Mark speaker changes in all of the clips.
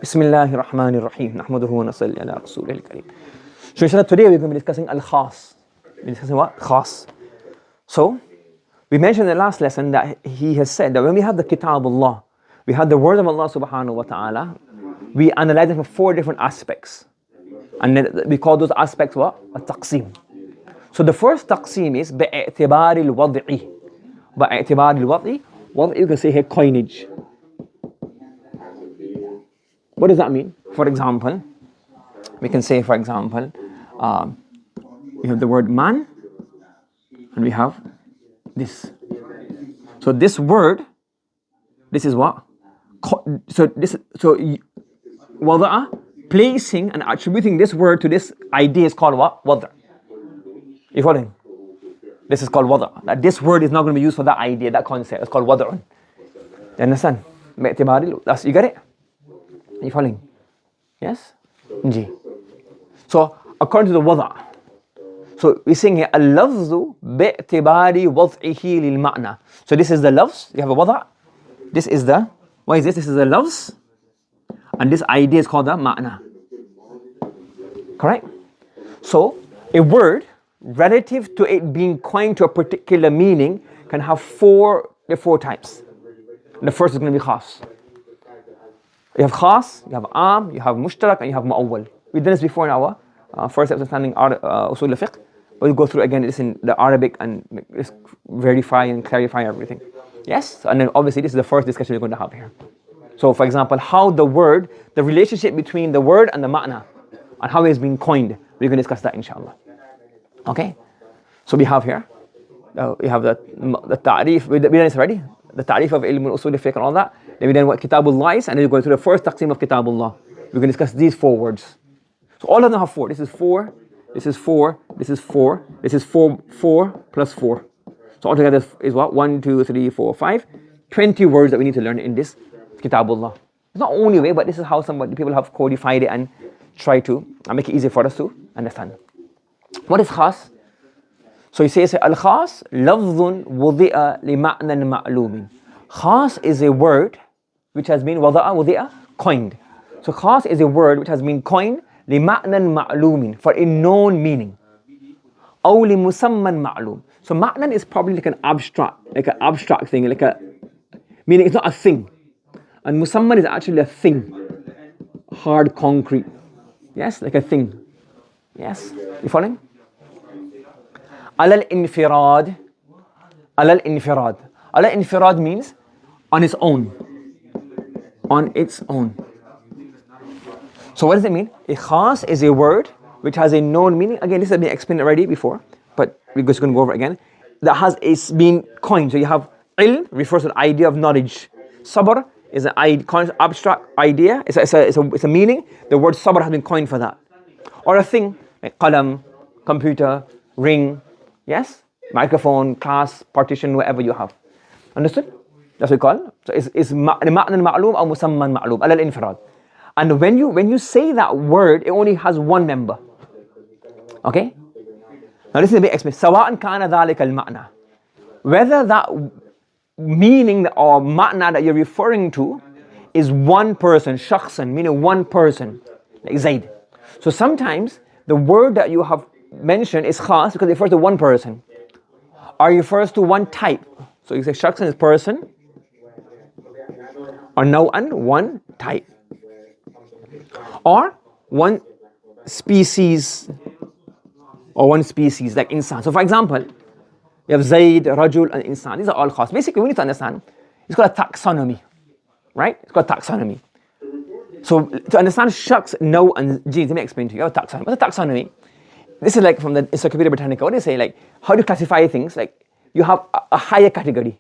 Speaker 1: Bismillahir Rahmanir Rahim. Nahmaduhu wa nasalli ala Rasulil Kareem. So inshallah today we're going to be discussing Al-Qalam. We're discussing what? Khas. So, we mentioned in the last lesson that he has said that when we have the Kitabullah, we have the word of Allah subhanahu wa ta'ala, we analyze it from four different aspects. And then we call those aspects what? A taqsim. So the first taqsim is bi'i'tibari al-wad'i. Bi'i'tibari al-wad'i, what you can say here, coinage. What does that mean? For example, we can say, for example, we have the word man, and we have this. So this word, this is what? Wada'a, placing and attributing this word to this idea is called what? Wada'. You following? This is called wada'. That this word is not going to be used for that idea, that concept. It's called wada'un. You understand? You get it? Are you following? Yes? Ji. So, according to the wada', so we're saying here, al-lafzu bi'tibari wad'ihi lil ma'na. So this is the lafz, you have a wada'. This is the, what is this? This is the lafz. And this idea is called the ma'na. Correct? So, a word, relative to it being coined to a particular meaning, can have four types. The first is going to be khas. You have khas, you have am, you have mushtarak, and you have mu'awwal. We've done this before in our first understanding Usul al-Fiqh, but we'll go through again this in the Arabic and just verify and clarify everything. Yes? And then obviously this is the first discussion we're going to have here. So for example, how the word, the relationship between the word and the ma'na, and how it's been coined, we're going to discuss that inshallah. Okay? So we have here, we have the ta'rif, we've done this already, the ta'rif of ilm al-usul al-fiqh and all that. Then we done what Kitabullah is, and then we go to the first taqsim of Kitabullah. We're going to discuss these four words. So all of them have four. This is four, this is four, this is four, this is four plus four. So altogether is what? 1, 2, 3, 4, 5. 20 words that we need to learn in this Kitabullah. It's not only way, but this is how people have codified it and try to make it easy for us to understand. What is khas? So he says, Al-Khas, lafzun wudi'a li ma'nan ma'lumin. Khas is a word which has been wudi'a, coined. So khas is a word which has been coined li ma'nan ma'lumin, for a known meaning. Aw li musamman ma'lum. So ma'nan is probably like an abstract thing, meaning it's not a thing. And musamman is actually a thing. Hard, concrete. Yes, like a thing. Yes, you following? Alal infirad. Alal infirad. Alal infirad means on its own. On its own. So what does it mean? A khas is a word which has a known meaning. Again, this has been explained already before, but we're just going to go over it again. That is been coined. So you have ilm, refers to the idea of knowledge. Sabr is an abstract idea. It's a meaning. The word sabr has been coined for that. Or a thing, like qalam, computer, ring, yes? Microphone, class, partition, whatever you have. Understood? That's what we call it. So it's ma'nan ma'lum or musamman ma'lum, alal infirad. And when you say that word, it only has one member. Okay? Now listen to me explain. Sawa'an kana dhalika al-ma'na. Whether that meaning or ma'na that you're referring to is one person, shakhsan, meaning one person, like Zaid. So sometimes the word that you have mentioned is khas because it refers to one person, or it refers to one type. So you say shakhsan is person, or naw'an, one type, or one species, like insan. So for example, you have Zaid, Rajul, and Insan. These are all khas. Basically, we need to understand, it's called a taxonomy, right? It's called taxonomy. So to understand shakhs, no, and genes, let me explain to you. What's a taxonomy? This is like from the Encyclopedia Britannica. What do they say? Like, how do you classify things? Like, you have a higher category,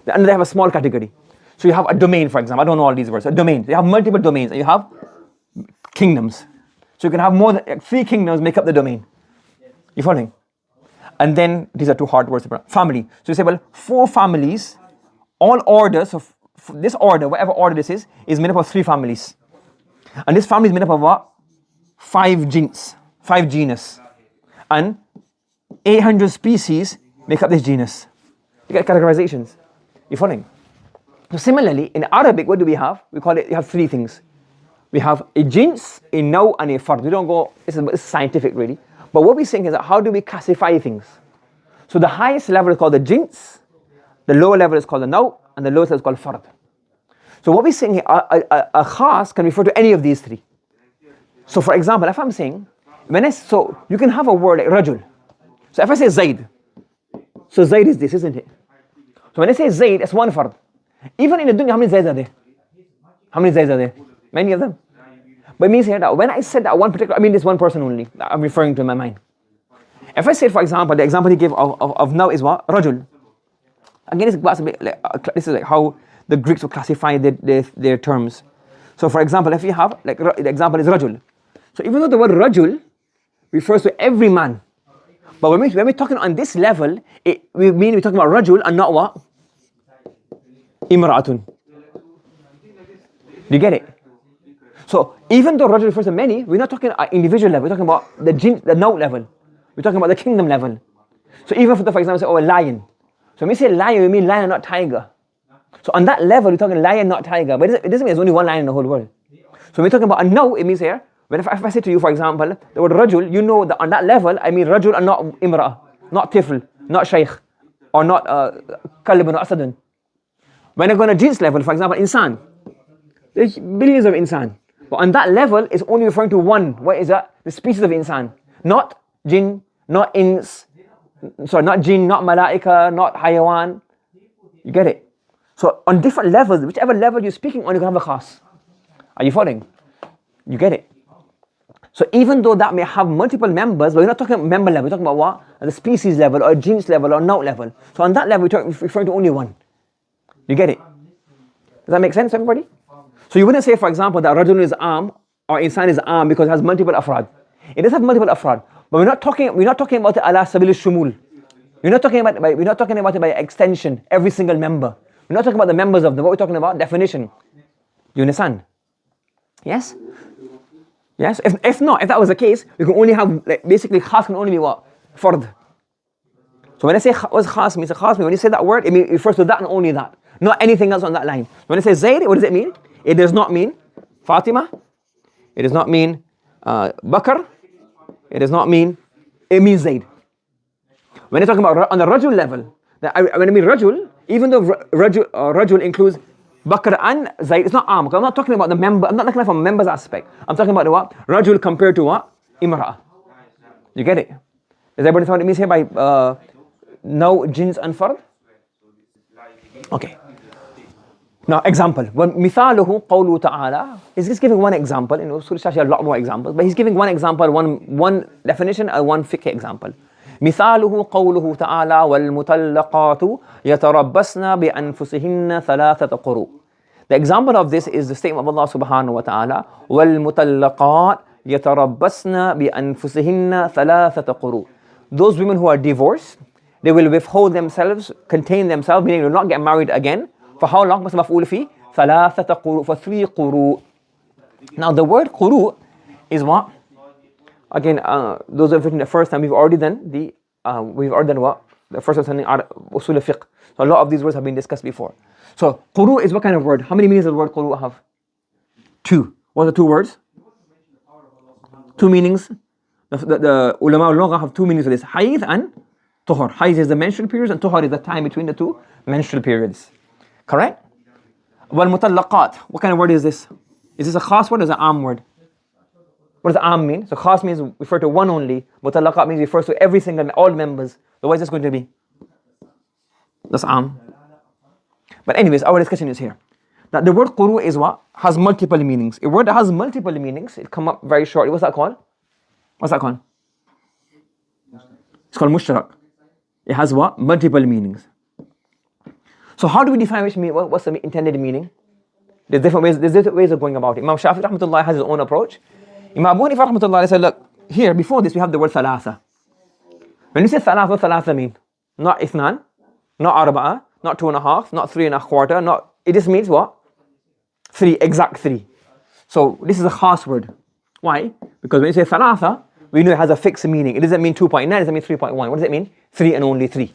Speaker 1: and they have a small category. So you have a domain, for example. I don't know all these words. A domain. You have multiple domains, and you have kingdoms. So you can have more than 3 kingdoms make up the domain. You following? And then, these are 2 hard words. Family. So you say, well, 4 families, all orders, so this order, whatever order this is made up of 3 families. And this family is made up of what? 5 genus. And 800 species make up this genus. You get categorizations. You following? So similarly, in Arabic, what do we have? We call it, you have 3 things. We have a jins, a naw, and a fard. We don't go, it's scientific really. But what we're saying is that how do we classify things? So the highest level is called the jins, the lower level is called the naw, and the lowest level is called fard. So what we're saying here, a khas can refer to any of these three. So for example, if I'm saying, so you can have a word like rajul. So if I say Zaid, so Zaid is this, isn't it? So when I say Zaid, it's one fard. Even in the dunya, how many Zaids are there? How many Zaids are there? Many of them. But it means here that when I said that one particular, I mean this one person only, that I'm referring to in my mind. If I said, for example, the example he gave of now is what? Rajul. Again, this is like how the Greeks would classify their terms. So for example, if you have, like the example is Rajul. So even though the word Rajul refers to every man, but when we're talking on this level, we're talking about Rajul and not what? Imra'atun. Do you get it? So even though Rajul refers to many, we're not talking at individual level, we're talking about the note level. We're talking about the kingdom level. So even for example, say, a lion. So when we say lion, we mean lion, not tiger. So on that level, we're talking lion, not tiger. But it doesn't mean there's only one lion in the whole world. So when we're talking about a no, it means here, if I say to you, for example, the word rajul, you know that on that level, I mean rajul and not imra, not tifl, not shaykh, or not kalib, or asadun. When I go on a jins level, for example, insan, there's billions of insan. But on that level, it's only referring to one. What is that? The species of insan. Not jinn, not ins, not jinn, not malaika, not hayawan. You get it? So on different levels, whichever level you're speaking on, you can have a khas. Are you following? You get it? So even though that may have multiple members, but we're not talking about member level, we're talking about what? At the species level, or genes level, or note level. So on that level, we're referring to only one. You get it? Does that make sense, everybody? So you wouldn't say, for example, that rajul is arm, or insan is arm, because it has multiple afrad. It does have multiple afrad, but we're not talking about it ala sabil shumul. We're not talking about it by extension, every single member. We're not talking about the members of them. What we're talking about, definition. Do you understand? Yes? Yes? If that was the case, we can only have, basically, khas can only be what? Fard. So when I say what's khas means, when you say that word, it refers to that and only that. Not anything else on that line. When I say Zayd, what does it mean? It does not mean Fatima. It does not mean Bakr. It does not mean, it means Zayd. When you're talking about on the Rajul level, when I mean Rajul, even though Rajul includes Bakr and Zayd, it's not Am. I'm not talking about the member, I'm not looking at it from a member's aspect. I'm talking about what? Rajul compared to what? Imra'a. You get it? Does everybody understand what it means here by no jins and fard? Okay. Now, example. وَمِثَالُهُ قَوْلُهُ تَعَالَى. He's just giving one example. You know, Surah Shah has a lot more examples, but he's giving one example, one definition, and one fiqh example. مثاله قوله تعالى والمطلقات يتربصن بأنفسهن ثلاثة قروء. The example of this is the statement of Allah subhanahu wa ta'ala والمطلقات يتربصن بأنفسهن ثلاثة قروء. Those women who are divorced, they will withhold themselves, contain themselves, meaning they will not get married again. For how long? بس مفعول فيه ثلاثة قروء, for 3 قروء. Now the word قروء is what? Again, those who have written the first time, we've already done what? The first one is Usul al-Fiqh. So a lot of these words have been discussed before. So, quru is what kind of word? How many meanings does the word quru have? 2. What are the 2 words? 2 meanings. The ulama al-lugha have 2 meanings for this. Hayd and tuhur. Hayd is the menstrual periods and tuhur is the time between the 2 menstrual periods. Correct? Wal mutallaqat. What kind of word is this? Is this a khas word or is it an am word? What does am mean? So khas means refer to one only. Mutallaqat means refers to every single, all members. So what is this going to be? That's am. But anyways, our discussion is here. That the word quru is what? Has multiple meanings. A word that has multiple meanings, it come up very shortly. What's that called? What's that called? It's called mushtarak. It has what? Multiple meanings. So how do we define what's the intended meaning? There's different ways of going about it. Imam Shafi'i rahmatullah has his own approach. Imam Abu Hanifa rahmatullah said, look, here before this we have the word thalatha. When you say thalatha, what thalatha mean? Not ithnan, not arba'a, not 2.5, not 3.25, it just means what? 3, exact 3. So this is a khas word. Why? Because when you say thalatha, we know it has a fixed meaning. It doesn't mean 2.9, it doesn't mean 3.1. What does it mean? 3 and only 3.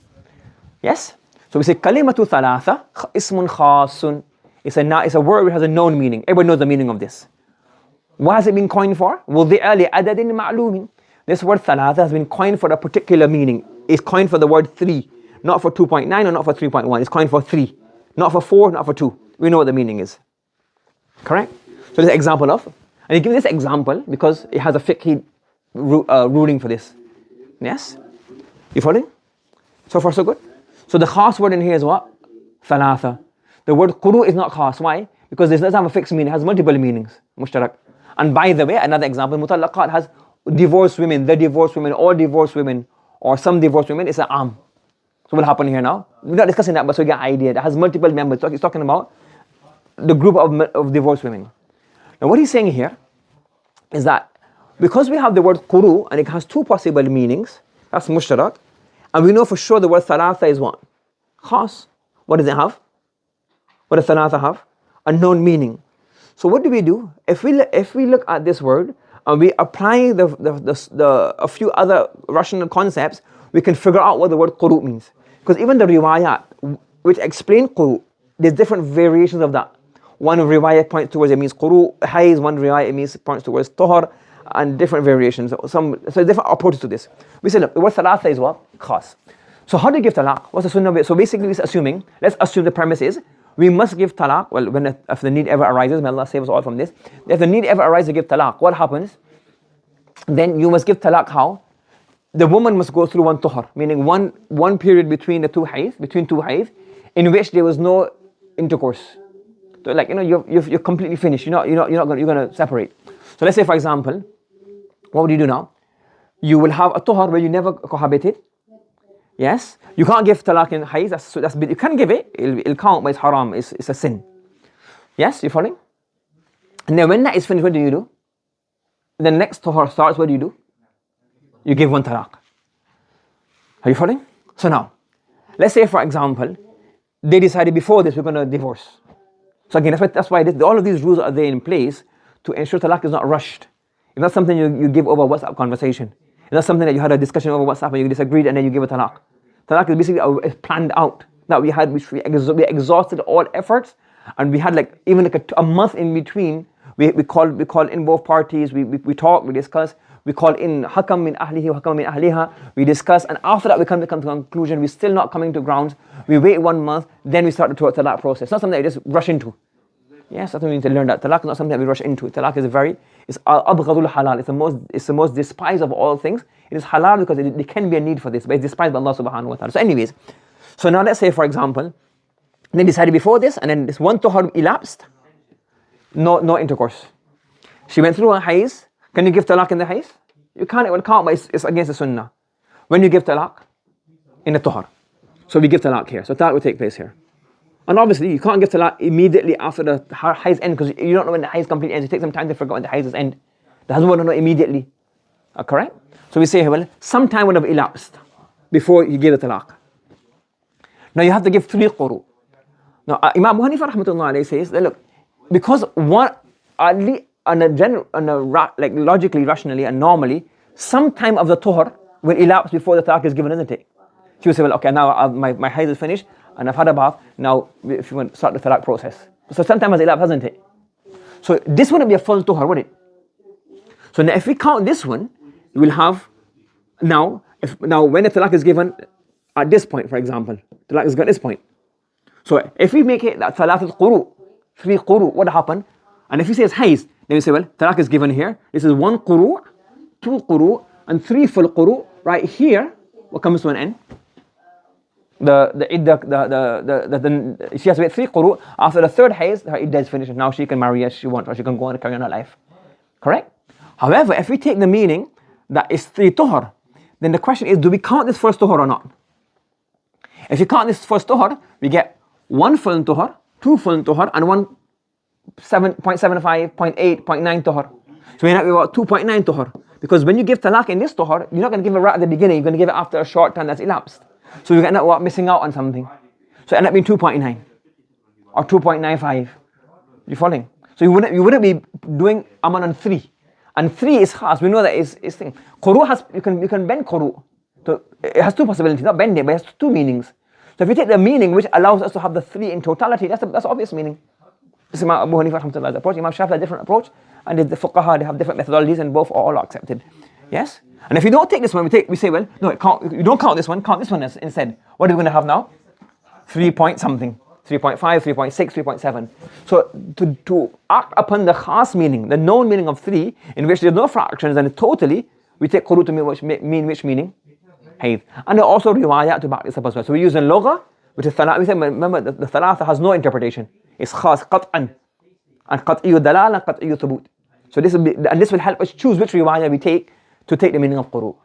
Speaker 1: Yes? So we say kalimatu thalatha, ismun khasun. It's a word which has a known meaning. Everybody knows the meaning of this. What has it been coined for? وضع لعدد معلوم. This word ثلاثة has been coined for a particular meaning. It's coined for the word 3, not for 2.9 or not for 3.1. It's coined for 3, not for 4, not for 2. We know what the meaning is. Correct? So there's an example of, and you give this example because it has a fiqhi ruling for this. Yes? You following? So far so good? So the khas word in here is what? ثلاثة. The word quru is not khas. Why? Because it doesn't have a fixed meaning. It has multiple meanings. Mushtarak. And by the way, another example, mutallaqat has divorced women, the divorced women, all divorced women, or some divorced women. It's an am. So what happened here now? We're not discussing that, but so you get an idea. It has multiple members. So he's talking about the group of divorced women. Now what he's saying here is that because we have the word quru and it has two possible meanings, that's mushtarak, and we know for sure the word thalatha is what? Khas. What does it have? What does thalatha have? A known meaning. So what do? If we look at this word and we apply a few other rational concepts, we can figure out what the word quru means. Because even the riwayat which explain quru, there's different variations of that. One riwayat points towards it means quru hayz, one riwayat points towards tahar, and different variations. So different approaches to this. We say, look, the word thalatha is what? Khas. So how do you give talaq? What's the sunnah? So basically let's assume the premise is, we must give talaq, well, if the need ever arises, may Allah save us all from this. If the need ever arises to give talaq, what happens? Then you must give talaq how? The woman must go through one tuhar, meaning one period between two hayz, in which there was no intercourse. So like, you're completely finished. You're going to separate. So let's say, for example, what would you do now? You will have a tuhar where you never cohabited. Yes? You can't give talaq in hayz, that's you can give it, it'll count, but it's haram, it's a sin. Yes? You following? And then when that is finished, what do you do? The next tuhar starts, what do you do? You give one talaq. Are you following? So now, let's say for example, they decided before this we're going to divorce. So again, that's why all of these rules are there in place to ensure talaq is not rushed. It's not something you give over WhatsApp conversation. It's not something that you had a discussion over WhatsApp and you disagreed and then you give a talaq. Talaq is basically planned out. That we exhausted all efforts, and we had even a month in between. We call in both parties. We talk, we discuss. We call in hakam min ahlihi wa hakam min ahliha. We discuss, and after that we come to a conclusion. We're still not coming to grounds. We wait 1 month, then we start the talaq process. It's not something that you just rush into. Yes, that's what we need to learn, that talaq is not something that we rush into. Talaq is al-abghadul halal. It's the most despised of all things. It is halal because there can be a need for this, but it's despised by Allah subhanahu wa ta'ala. So anyways, so now let's say for example, they decided before this, and then this one tuhar elapsed, no intercourse. She went through a hayz. Can you give talaq in the hayz? You can't, it will count, but it's against the sunnah. When you give talaq? In the tuhar. So we give talaq here. So talaq will take place here. And obviously, you can't give talaq immediately after the hayz end, because you don't know when the hayz completely ends. It takes some time to figure out when the hayz end. The husband will not know immediately. Correct? So we say, well, some time would have elapsed before you give the talaq. Now you have to give 3 quru. Now Imam Abu Hanifa rahmatullah alayhi says that, look, because logically, rationally, and normally, some time of the tuhar will elapse before the talaq is given, isn't it? She will say, well, okay, now my hayz is finished, and I've had a bath, now if you want to start the talaq process. So sometime has elapsed, hasn't it? So this wouldn't be a full tuhar, would it? So now if we count this one, we'll have now when the talaq is given at this point, for example, talaq is given at this point. So if we make it that thalathat quru, 3 quru, what happened? And if we say it's hayz, then we say, well, talaq is given here. This is 1 quru, 2 quru, and 3 full quru. Right here, what comes to an end? She has to wait 3 quru. After the 3rd hayz, her iddah is finished. Now she can marry as she wants, or she can go on and carry on her life. Correct? However, if we take the meaning that is 3 tuhar, then the question is, do we count this first tuhar or not? If you count this first tuhar, we get 1 full tuhar, 2 full tuhar, and 1 7.75, 0.8, 0.9 tuhar. So we have about 2.9 tuhar. Because when you give talaq in this tuhar, you're not going to give it right at the beginning, you're going to give it after a short time that's elapsed. So you're going to end up missing out on something. So it end up being 2.9 or 2.95. You following? So you wouldn't be doing aman on 3. And 3 is khas. We know that is thing. Quru has, you can bend quru. So it has 2 possibilities, not bend it, but it has 2 meanings. So if you take the meaning which allows us to have the 3 in totality, that's the obvious meaning. This is Imam Abu Hanifa rahmatullah's approach. Imam Shafi'i a different approach, And the fuqaha, they have different methodologies, and both are all accepted. Yes? And if you don't take this one, we say, well, no, you don't count this one, count this one instead. What are we going to have now? 3 point something. 3.5, 3.6, 3.7. So to act upon the khas meaning, the known meaning of 3, in which there are no fractions, and totally, we take quru to mean which meaning? Hayd. And there are also riwayat to back this up as well. So we use in lugha, which is thalatha. We say, remember, the thalatha has no interpretation. It's khas, qat'an. And qat'iyu dalal and qat'iyu thubut. So this will help us choose which riwayah we take to take the meaning of quru.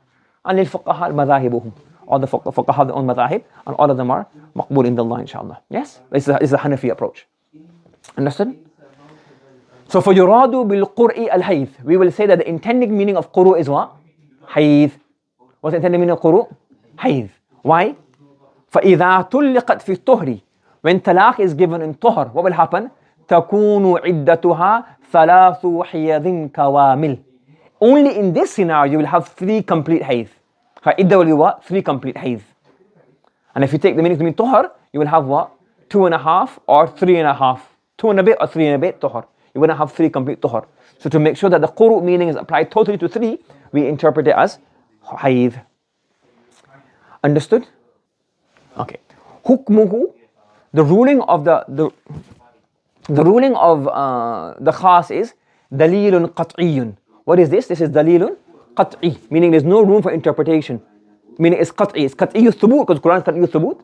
Speaker 1: And lil fuqaha al-madhahibuhum. All the fuqaha have their own madhahib, and all of them are maqbool in Allah, inshallah. Yes? This is a Hanafi approach. Understood? So for yuradu bil qur'i al-hayth, we will say that the intended meaning of quru is what? Hayth. What's the intended meaning of quru? Hayth. Why? فَإِذَا تُلِّقَتْ فِي الطُّهْرِ. When talaq is given in tuhr, what will happen? تَكُونُ عِدَّتُهَا ثَلَاثُ حِيَذٍ كَوَامِلٍ. Only in this scenario you will have 3 complete hayth. Her iddah will be what? 3 complete hayth. And if you take the meaning to mean tuhr, you will have what? 2.5 or 3.5. 2 and a bit or 3 and a bit tuhr. You wouldn't have 3 complete tuhr. So to make sure that the quru meaning is applied totally to 3, we interpret it as hayth. Understood? Okay. Hukmuhu, the ruling of the ruling of the khas is dalilun qat'iyyun. What is this? This is dalilun qat'i, meaning there's no room for interpretation. Meaning it's qat'i. It's qat'iyyu thubut, because Quran is qat'iyyu thubut.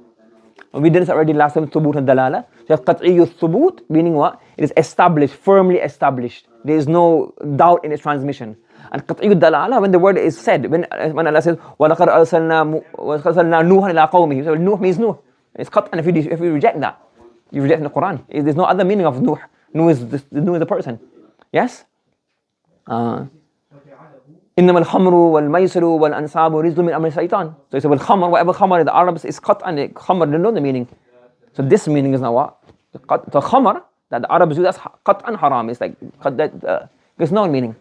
Speaker 1: We did this already last time, thubut and dalala. So it's qat'iyyu thubut, meaning what? It is established, firmly established. There is no doubt in its transmission. And qat'iyyu dalala, when the word is said, when Allah says, وَلَقَدْ أَرْسَلْنَا نُوحًا إِلَىٰ قَوْمِهِ, so Nuh means Nuh. It's qat', and if you reject that, you reject the Quran. There's no other meaning of Nuh. Nuh is the person. Yes? إنما الخمر والميسر والأنصاب رزق من أمر الشيطان. So he said, well, khamr, whatever khamr, the Arabs is qat', and khamr, they know the meaning. So this meaning is now what? The khamr that the Arabs do, that's qat' and haram. It's like, there's no meaning.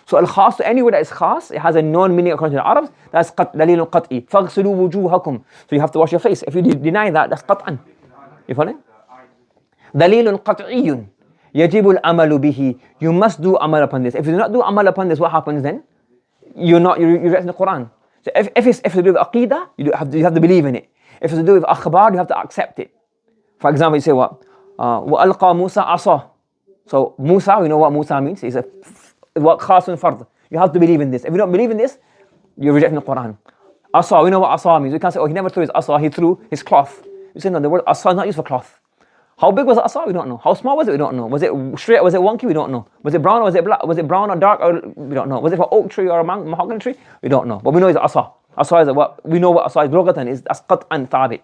Speaker 1: So al-khas, so any word that is khas, it has a known meaning according to the Arabs. That's dalilun qat'i. فَاغْسِلُوا وُجُوهَكُمْ. So you have to wash your face. If you deny that, that's qat'an. You follow? Dalilun qat'iyyun. يَجِبُ الْعَمَلُ بِهِ. You must do amal upon this. If you do not do amal upon this, what happens then? You're rejecting the Quran. So if it's to do with aqidah, you have to believe in it. If it's to do with akhbar, you have to accept it. For example, you say what? وَأَلْقَى مُوسَى عَصَى. So Musa, we know what Musa means. It's what khasun fard. You have to believe in this. If you don't believe in this, you're rejecting the Quran. Asa, we know what asa means. We can't say, oh, he never threw his asa, he threw his cloth. You say, no, the word asa is not used for cloth. How big was the asa? We don't know. How small was it? We don't know. Was it straight? Was it wonky? We don't know. Was it brown or was it black? Was it brown or dark? Or we don't know. Was it for oak tree or a mahogany tree? We don't know. But we know it's asa. Asa is what we know what asa is. Lughatan is as qat'an thabit.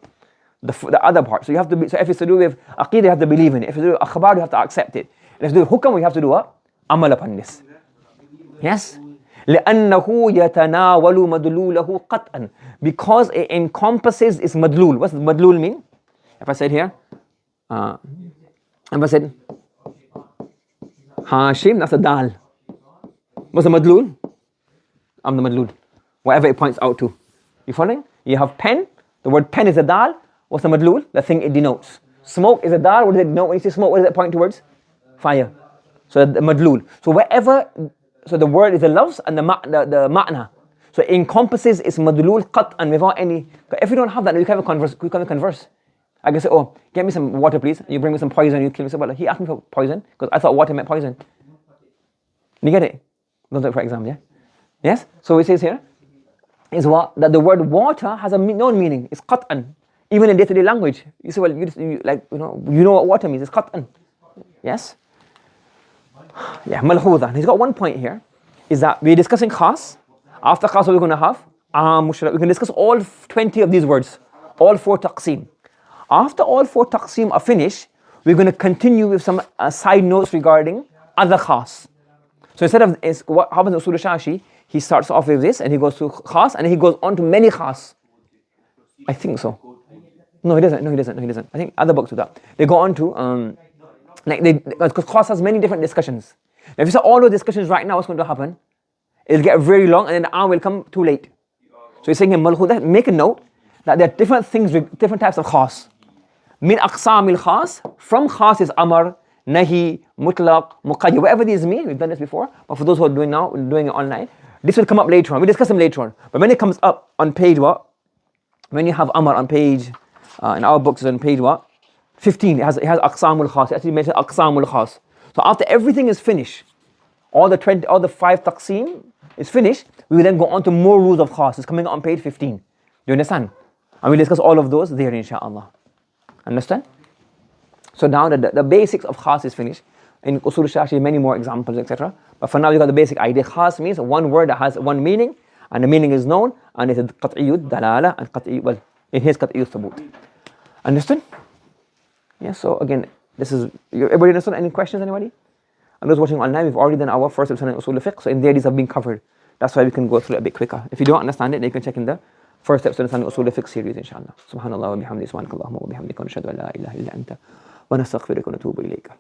Speaker 1: The other part. So you have to be. So if it's to do with aqidah, you have to believe in it. If it's to do with akhbar, you have to accept it. And if it's to do with hukam, we have to do what? Amal upon this. Yes. لأنه يتناول مدلوله قطعا, because it encompasses its madlul. What's madlul mean? If I said here, if I said Hashim, that's a dal. What's the madlul? I'm the madlul. Whatever it points out to. You following? You have pen. The word pen is a dal. What's the madlul? The thing it denotes. Smoke is a dal. What does it denote? When you say smoke, what does it point towards? Fire. So the madlul. So wherever. So the word is the lafz and the ma'na. So it encompasses its madlul qat'an without any. If you don't have that, you can't converse. I can say, oh, get me some water, please. You bring me some poison. You kill me. So, well, he asked me for poison because I thought water meant poison. You get it? Don't do it for exam, yeah? Yes. So it says here is what that the word water has a known meaning. It's qat'an. Even in day-to-day language, you say, well, you know what water means. It's qat'an. Yes. Yeah, malhuda. He's got one point here, is that we're discussing khas. After khas, what we're going to have? We can discuss all 20 of these words, all 4 taqsim. After all 4 taqsim are finished, we're going to continue with some side notes regarding other khas. So instead of what happens in Usul al-Shashi, he starts off with this and he goes to khas and he goes on to many khas. I think so. No, he doesn't. I think other books do that. They go on to because khas has many different discussions. Now, if you saw all those discussions right now, what's going to happen? It'll get very long, and then the hour will come too late. So he's saying in Malhuda, make a note that there are different things with different types of khas. Min aqsamil khas, from khas is amar, nahi, mutlaq, muqayyad, whatever these mean, we've done this before, but for those who are doing now, doing it online, this will come up later on. We discuss them later on. But when it comes up on page what? When you have Amr on page, in our books on page what? 15, it has aqsamul khas. It actually mentions aqsamul khas. So after everything is finished, all the 5 taqsim is finished, we will then go on to more rules of khas. It's coming on page 15. Do you understand? And we'll discuss all of those there, inshaAllah. Understand? So now the basics of khas is finished. In usul actually many more examples, etc. But for now you got the basic idea. Khas means one word that has one meaning, and the meaning is known, and it is qat'iyyud dalala and qat'iyyud, in his qat'iyyud thubut. Understood? Yeah, so again, this is, everybody understood? Any questions, anybody? And those watching online, we've already done our first episode in usul fiqh, so in there these have been covered. That's why we can go through it a bit quicker. If you don't understand it, then you can check in the first episode in usul fiqh series, inshallah. Subhanallah wa bihamdi, subhanakallahumma wa bihamdika, wa nashhadu an la ilaha illa anta, wa nastaghfiruka wa natubu ilayka.